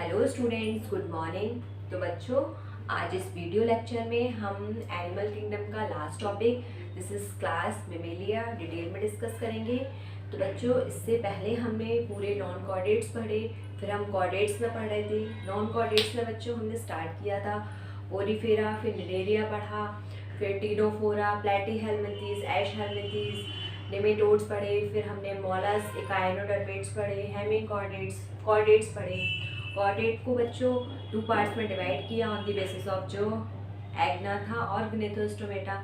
Hello students, good morning. तो बच्चों, आज इस वीडियो लेक्चर में हम एनिमल किंगडम का last topic this is class Mammalia detail में डिस्कस करेंगे। तो बच्चों, इससे पहले हमने पूरे नॉन कॉर्डेट्स पढ़े, फिर हम कॉर्डेट्स में पढ़ रहे थे। नॉन कॉर्डेट्स में बच्चों हमने स्टार्ट किया था ओरिफेरा, फिर निडेरिया पढ़ा, फिर टीनोफोरा, प्लेटीहेल्मिंथीज, एशहेल्मिंथीज, नेमेटोड्स पढ़े, फिर हमने मोलस, इकाइनोडर्मेट्स पढ़े, हेमिकॉर्डेट्स, कॉर्डेट्स पढ़े। कॉर्डेट को बच्चों टू पार्ट्स में डिवाइड किया ऑन द बेसिस ऑफ जो एग्ना था और ग्नेथोस्टोमेटा।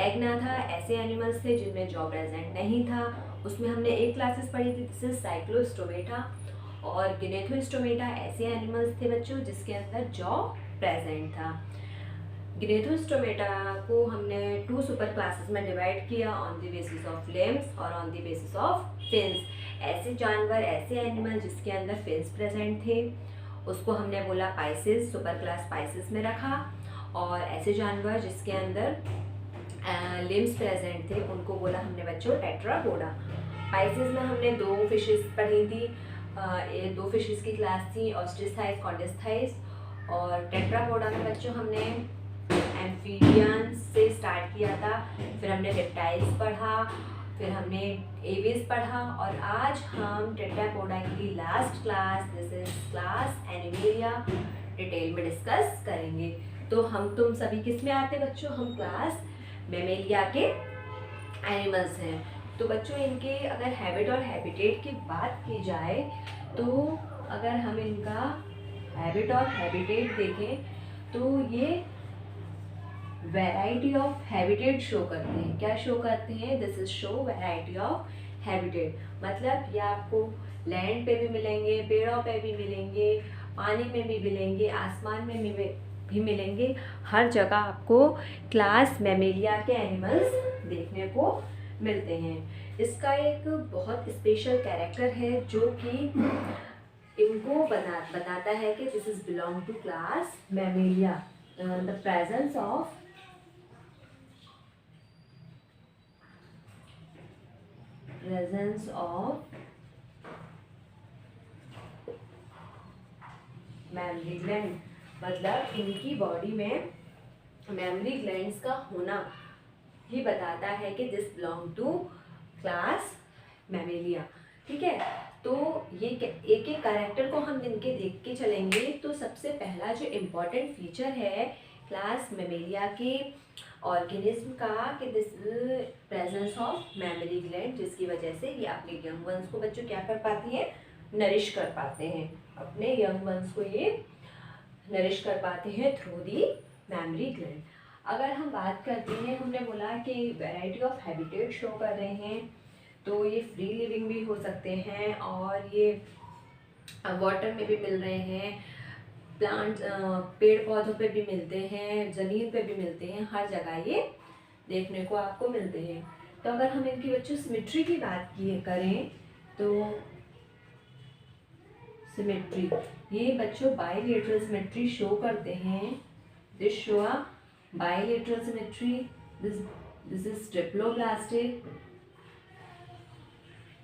एग्ना था ऐसे एनिमल्स थे जिनमें जॉ प्रेजेंट नहीं था, उसमें हमने एक क्लासेस पढ़ी थी, दिस इज साइक्लोस्टोमेटा। और ग्नेथोस्टोमेटा ऐसे एनिमल्स थे बच्चों जिसके अंदर जॉ प्रेजेंट था। ग्नेथोस्टोमेटा को हमने टू सुपर क्लासेस में डिवाइड किया on the basis of limbs और on the basis of fins. ऐसे जानवर, ऐसे एनिमल जिसके अंदर फिन्स प्रेजेंट थे उसको हमने बोला पाइसिस, सुपर क्लास पाइसिस में रखा। और ऐसे जानवर जिसके अंदर लिम्स प्रेजेंट थे उनको बोला हमने बच्चों टेट्रापोडा। पाइसिस में हमने दो फिशेस पढ़ी थी, ये दो फिशेस की क्लास थी, ऑस्ट्रिस्थाइस, कॉर्डिस्थाइस। और टेट्रापोडा में बच्चों हमने एम्फीबियंस से स्टार्ट किया था, फिर हमने रेप्टाइल्स पढ़ा, फिर हमने एविस पढ़ा, और आज हम टेट्रापोडा की last class this is class animalia detail में डिस्कस करेंगे। तो हम तुम सभी किस में आते हैं बच्चों? हम क्लास मेमेलिया के एनिमल्स हैं। तो बच्चों, इनके अगर हैबिट और हैबिटेट की बात की जाए तो अगर हम इनका हैबिट और हैबिटेट देखें तो ये वैरायटी ऑफ हैबिटेट शो करते हैं। क्या शो करते हैं? This is show variety of habitat. मतलब ये आपको लैंड पे भी मिलेंगे, पेड़ों पे भी मिलेंगे, पानी में भी मिलेंगे, आसमान में भी मिलेंगे। हर जगह आपको क्लास मेमेलिया के एनिमल्स देखने को मिलते हैं। इसका एक बहुत स्पेशल कैरेक्टर है जो कि इनको बताता है कि this is belong to class Mammalia. The presence of mammary gland, मतलब इनकी बॉडी में मेमरी ग्लैंड्स का होना ही बताता है कि this belong to class Mammalia. ठीक है, तो ये एक एक कैरेक्टर को हम इनके देख के चलेंगे। तो सबसे पहला जो इम्पोर्टेंट फीचर है क्लास मेमेलिया के ऑर्गेनिज्म का कि this presence of mammary gland, जिसकी वजह से ये अपने यंग वंस को बच्चों क्या कर पाती हैं? नरिश कर पाते हैं। अपने यंग वंस को ये नरिश कर पाते हैं थ्रू दी मेमरी ग्लैंड। अगर हम बात करते हैं, हमने बोला कि वैरायटी ऑफ हैबिटेट शो कर रहे हैं, तो ये फ्री लिविंग भी हो सकते हैं और ये वाटर में भी मिल रहे हैं, प्लांट पेड़ पौधों पे भी मिलते हैं, ज़मीन पे भी मिलते हैं, हर जगह ये देखने को आपको मिलते हैं। तो अगर हम इनकी बच्चों सिमेट्री की बात करें तो सिमेट्री, ये बच्चों बाइलेटरल सिमेट्री शो करते हैं। This show a bilateral symmetry, this is triploblastic,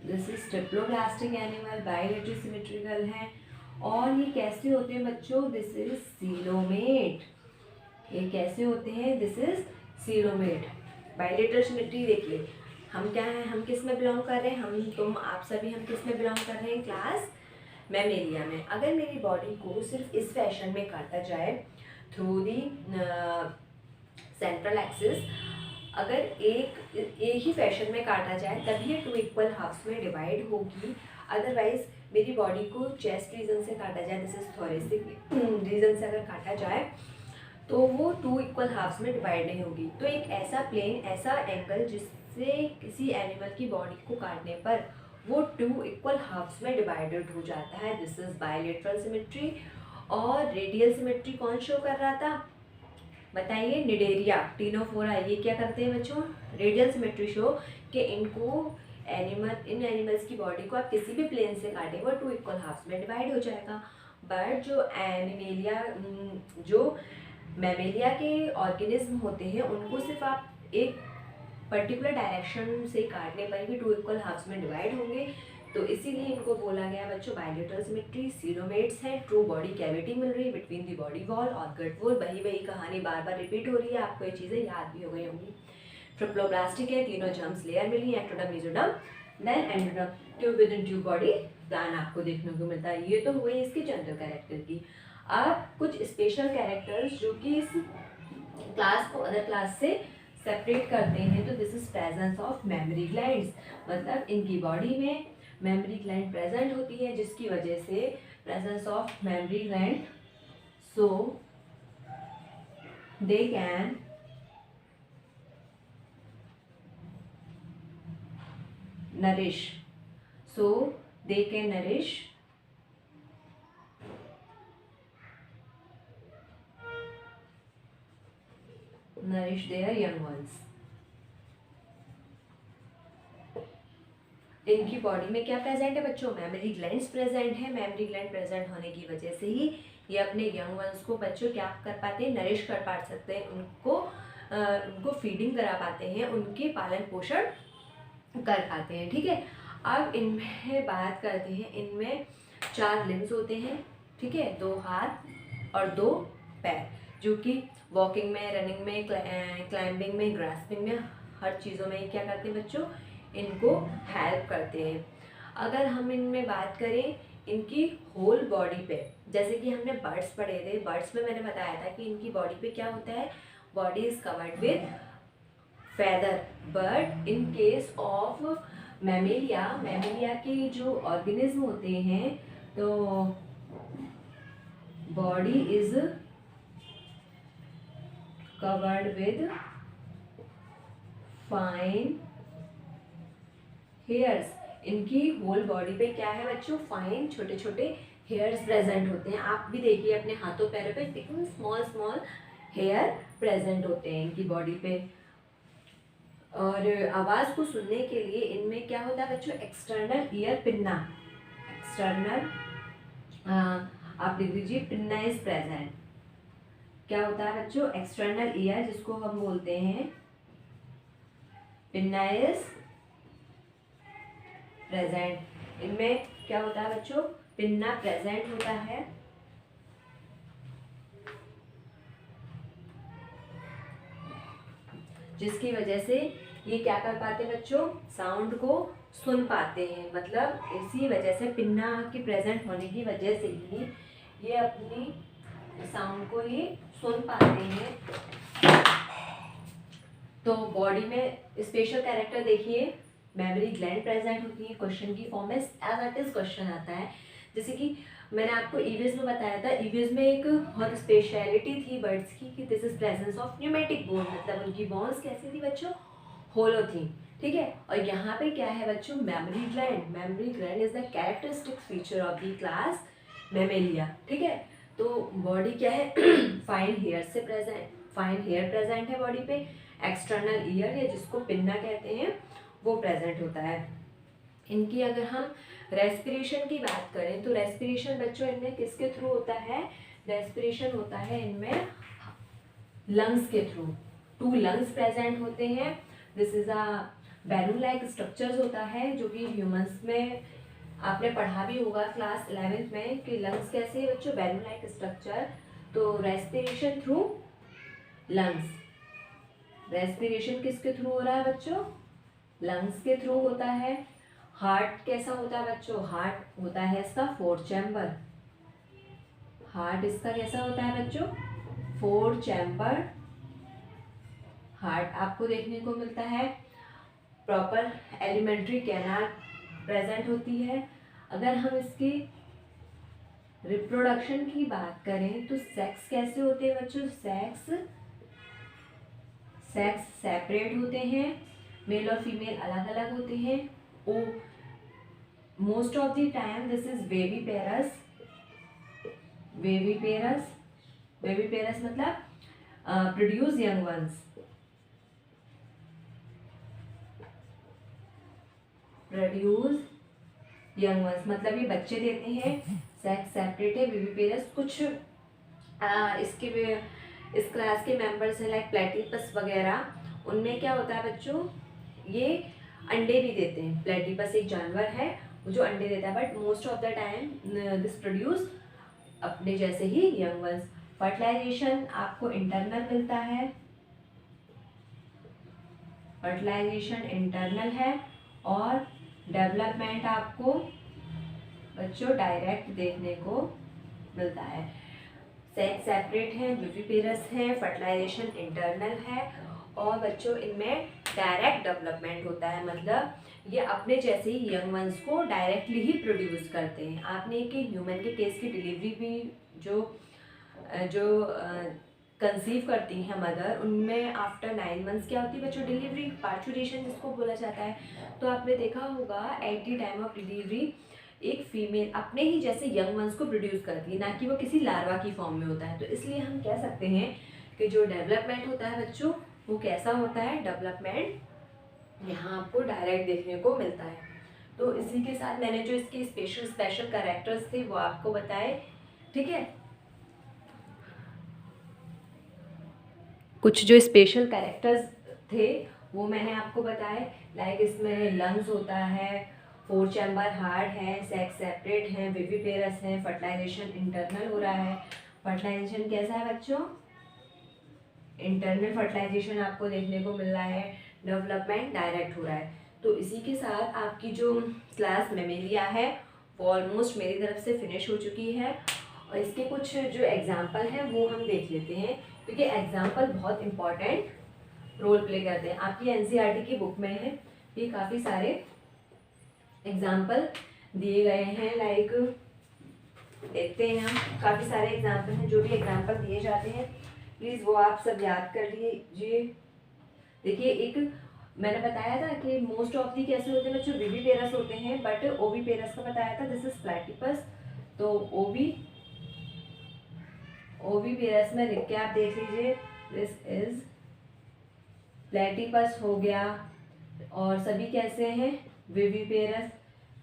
this is triploblastic animal, bilateral symmetrical है। और ये कैसे होते हैं बच्चों? This is coelomate. ये कैसे होते हैं? This is coelomate. Bilateral symmetry देखिए, हम क्या हैं, हम किस में बिलोंग कर रहे हैं? हम, तुम, आप सभी हम किस में बिलोंग कर रहे हैं? क्लास मेमेलिया में। अगर मेरी बॉडी को सिर्फ इस फैशन में काटा जाए थ्रू दी सेंट्रल एक्सिस, अगर एक ही फैशन में काटा जाए तभी ये टू इक्वल हाफ्स में डिवाइड होगी। अदरवाइज मेरी बॉडी को चेस्ट रीजन से काटा जाए, दिस इज थोरेसिक रीजन से अगर काटा जाए तो वो टू इक्वल हाफ्स में डिवाइड नहीं होगी। तो एक ऐसा प्लेन, ऐसा एंगल जिससे किसी एनिमल की बॉडी को काटने पर वो टू इक्वल हाफ्स में डिवाइडेड हो जाता है, दिस इज बाइलेटरल सिमेट्री। और रेडियल सिमेट्री कौन शो कर रहा था? बताइए, निडेरिया, टीनोफोरा, ये क्या करते हैं बच्चों? रेडियल सिमेट्री शो कि इन एनिमल्स की बॉडी को आप किसी भी प्लेन से काटें वो टू इक्वल हाफ्स में डिवाइड हो जाएगा। बट जो मेमेलिया के ऑर्गेनिज्म होते हैं उनको सिर्फ आप एक पर्टिकुलर डायरेक्शन से काटने पर भी टू इक्वल हाफ्स में डिवाइड होंगे। तो इसी इसीलिए इनको बोला गया बच्चों बायलेटरल सिमेट्री, सीरोमेट्स हैं, ट्रू बॉडी कैविटी मिल रही है बिटवीन द बॉडी वॉल और गट वॉल। वही कहानी बार बार रिपीट हो रही है, आपको ये चीज़ें याद भी हो गई होंगी। ट्रिप्लोब्लास्टिक है, तीनों जर्म्स लेयर मिली, ectoderm, mesoderm, then endoderm, tube within tube body plan आपको देखने को मिलता है। ये तो हुए इसके जनरल कैरेक्टर की। अब कुछ स्पेशल कैरेक्टर्स जो कि इस क्लास को अदर क्लास से सेपरेट करते हैं, तो this is presence of mammary glands, मतलब इनकी बॉडी में मेमोरी ग्लैंड प्रेजेंट होती है, जिसकी वजह से presence of memory gland, so they can nourish, so they can nourish their young ones। इनकी बॉडी में क्या प्रेजेंट है बच्चों, मेमोरी ग्लैंड्स प्रेजेंट है। मेमोरी ग्लैंड प्रेजेंट होने की वजह से ही ये अपने यंग वंस को बच्चों क्या कर पाते हैं, नरिश कर पा सकते हैं, उनको फीडिंग करा पाते हैं, उनके पालन पोषण कर पाते हैं। ठीक है, अब इनमें बात करते हैं, इनमें 4 लिम्स होते हैं। ठीक है, 2 हाथ और 2 पैर, जो कि वॉकिंग में, रनिंग में, क्लाइंबिंग में, ग्रास्पिंग में, हर चीज़ों में क्या करते हैं बच्चों, इनको हेल्प करते हैं। अगर हम इनमें बात करें इनकी होल बॉडी पे, जैसे कि हमने बर्ड्स पढ़े थे, बर्ड्स में मैंने बताया था कि इनकी बॉडी पे क्या होता है, body is covered with feather. But in case of Mammalia के जो ऑर्गेनिज्म होते हैं, तो body is covered with fine hairs. इनकी होल बॉडी पे क्या है बच्चों, फाइन छोटे छोटे हेयर्स प्रेजेंट होते हैं। आप भी देखिए अपने हाथों पैरों पे एकदम स्मॉल हेयर प्रेजेंट होते हैं इनकी बॉडी पे। और आवाज़ को सुनने के लिए इनमें क्या होता है बच्चों, एक्सटर्नल ईयर पिन्ना, एक्सटर्नल आप लिख दीजिए पिन्ना इज प्रेजेंट। क्या होता है बच्चों, एक्सटर्नल ईयर, जिसको हम बोलते हैं पिन्ना इज प्रेजेंट। इनमें क्या होता है बच्चों, पिन्ना प्रेजेंट होता है, जिसकी वजह से ये क्या कर पाते हैं बच्चों, साउंड को सुन पाते हैं। मतलब इसी वजह से पिन्ना की प्रेजेंट होने की वजह से ही ये अपनी साउंड को ये सुन पाते हैं। तो बॉडी में स्पेशल कैरेक्टर देखिए, मेमोरी ग्लैंड प्रेजेंट होती है। क्वेश्चन की फॉर्म में एज इट इज क्वेश्चन आता है, जैसे कि मैंने आपको ईवीएस में बताया था, ईवीएस में एक बहुत स्पेशलिटी थी बर्ड्स की कि this is presence of pneumatic bone, मतलब उनकी बोन्स कैसी थी बच्चों, होलो थी। ठीक है, और यहाँ पे क्या है बच्चों, memory gland. Memory gland is the characteristic feature of the class Mammalia. ठीक है, तो बॉडी क्या है, फाइन हेयर से प्रेजेंट, फाइन हेयर प्रेजेंट है बॉडी पे। एक्सटर्नल ईयर या जिसको पिन्ना कहते हैं वो प्रेजेंट होता है। इनकी अगर हम रेस्पिरेशन की बात करें, तो रेस्पिरेशन बच्चों इनमें किसके थ्रू होता है, रेस्पिरेशन होता है इनमें लंग्स के थ्रू। 2 लंग्स प्रेजेंट होते हैं। This is a balloon like structures होता है, जो कि ह्यूमंस में आपने पढ़ा भी होगा क्लास 11th में कि लंग्स कैसे है बच्चों, बैलून लाइक स्ट्रक्चर। तो रेस्पिरेशन थ्रू लंग्स, रेस्पिरेशन किसके थ्रू हो रहा है बच्चों, लंग्स के थ्रू होता है। हार्ट कैसा होता है बच्चों, हार्ट होता है इसका 4 चैम्बर। हार्ट इसका कैसा होता है बच्चों, 4 चैम्बर हार्ट आपको देखने को मिलता है। प्रॉपर एलिमेंट्री कैनाल प्रेजेंट होती है। अगर हम इसकी रिप्रोडक्शन की बात करें तो सेक्स कैसे होते हैं बच्चों, सेक्स सेपरेट होते हैं, मेल और फीमेल अलग अलग होते हैं। Oh most of the time this is viviparous. Viviparous मतलब प्रोड्यूस यंग वंस, मतलब ये बच्चे देते हैं। सेक्स सेपरेट है, वेविपेरस। कुछ इसके इस क्लास के मेंबर्स हैं लाइक प्लेटिपस वगैरह, उनमें क्या होता है बच्चों, ये अंडे भी देते हैं। प्लेटिपस एक जानवर है, जो अंडे देता है, but most of the time this produce अपने जैसे ही यंग वंस। फर्टिलाइजेशन आपको इंटरनल मिलता है, फर्टिलाइजेशन इंटरनल है, और डेवलपमेंट आपको बच्चों डायरेक्ट देखने को मिलता है। सेक्स सेपरेट है, विविपेरस है, फर्टिलाइजेशन इंटरनल है, और बच्चों इनमें डायरेक्ट डेवलपमेंट होता है, मतलब ये अपने जैसे ही यंग वंस को डायरेक्टली ही प्रोड्यूस करते हैं। आपने कि ह्यूमन के केस की डिलीवरी भी जो कंसीव करती हैं मदर, उनमें आफ्टर 9 मंथ्स क्या होती है बच्चों, डिलीवरी, पार्चुरेशन जिसको बोला जाता है। तो आपने देखा होगा at the time of delivery एक फीमेल अपने ही जैसे यंग वंस को प्रोड्यूस करती है, ना कि वो किसी लार्वा की फॉर्म में होता है। तो इसलिए हम कह सकते हैं कि जो डेवलपमेंट होता है बच्चों वो कैसा होता है, डेवलपमेंट यहाँ आपको डायरेक्ट देखने को मिलता है। तो इसी के साथ मैंने जो इसके स्पेशल कैरेक्टर्स थे वो आपको बताए, ठीक है। कुछ जो स्पेशल कैरेक्टर्स थे वो मैंने आपको बताए, लाइक इसमें लंग्स होता है, 4 चैम्बर हार्ट है, सेक्स सेपरेट है, विविपेरस है, फर्टिलाइजेशन इंटरनल हो रहा है। फर्टिलाइजेशन कैसा है बच्चों, इंटरनल फर्टिलाइजेशन आपको देखने को मिल रहा है, डेवलपमेंट डायरेक्ट हो रहा है। तो इसी के साथ आपकी जो क्लास मेमेलिया है वो ऑलमोस्ट मेरी तरफ से फिनिश हो चुकी है, और इसके कुछ जो एग्जाम्पल हैं वो हम देख लेते हैं, क्योंकि एग्जाम्पल बहुत इम्पॉर्टेंट रोल प्ले करते हैं। आपकी एनसीईआरटी की बुक में है ये काफ़ी सारे एग्जाम्पल दिए गए हैं, लाइक देखते हैं हम, काफ़ी सारे एग्जाम्पल हैं। जो भी एग्जाम्पल दिए जाते हैं प्लीज़ वो आप सब याद कर लीजिए। देखिए, एक मैंने बताया था कि मोस्ट ऑफ दी कैसे होते हैं बच्चों, विविपेरस होते हैं, बट ओविपेरस का बताया था, दिस इज प्लैटिपस। तो ओविपेरस में लिख के आप देख लीजिए, दिस इज प्लैटिपस हो गया। और सभी कैसे हैं, विविपेरस।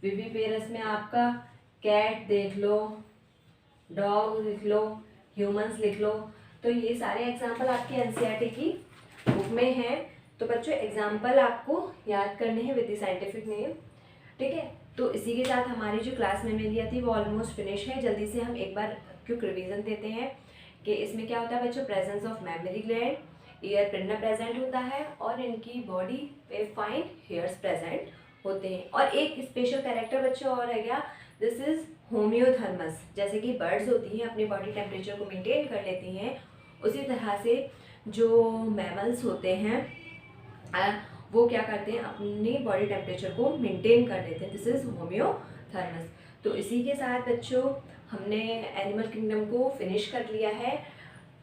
विविपेरस में आपका कैट देख लो, डॉग लिख लो, ह्यूमंस लिख लो। तो ये सारे एग्जाम्पल आपके एनसीईआरटी की बुक में हैं। तो बच्चों एग्जाम्पल आपको याद करने हैं विद द साइंटिफिक नेम, ठीक है। तो इसी के साथ हमारी जो क्लास मेमेलिया थी वो ऑलमोस्ट फिनिश है। जल्दी से हम एक बार क्विक रिवीजन देते हैं कि इसमें क्या होता है बच्चों, presence of memory gland, year पिंडा प्रेजेंट होता है, और इनकी बॉडी पे फाइन हेयर्स प्रेजेंट होते हैं। और एक स्पेशल कैरेक्टर बच्चों और है क्या, दिस इज होम्योथर्मस। जैसे कि बर्ड्स होती हैं अपनी बॉडी टेम्परेचर को मेंटेन कर लेती हैं, उसी तरह से जो मैमल्स होते हैं वो क्या करते हैं, अपनी बॉडी टेम्परेचर को मेंटेन कर लेते हैं, दिस इज होम्योथर्मस। तो इसी के साथ बच्चों हमने एनिमल किंगडम को फिनिश कर लिया है।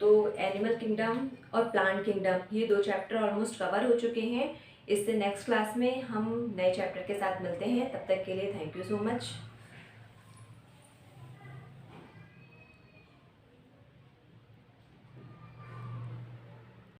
तो एनिमल किंगडम और प्लांट किंगडम ये 2 चैप्टर ऑलमोस्ट कवर हो चुके हैं। इससे नेक्स्ट क्लास में हम नए चैप्टर के साथ मिलते हैं। तब तक के लिए थैंक यू सो मच।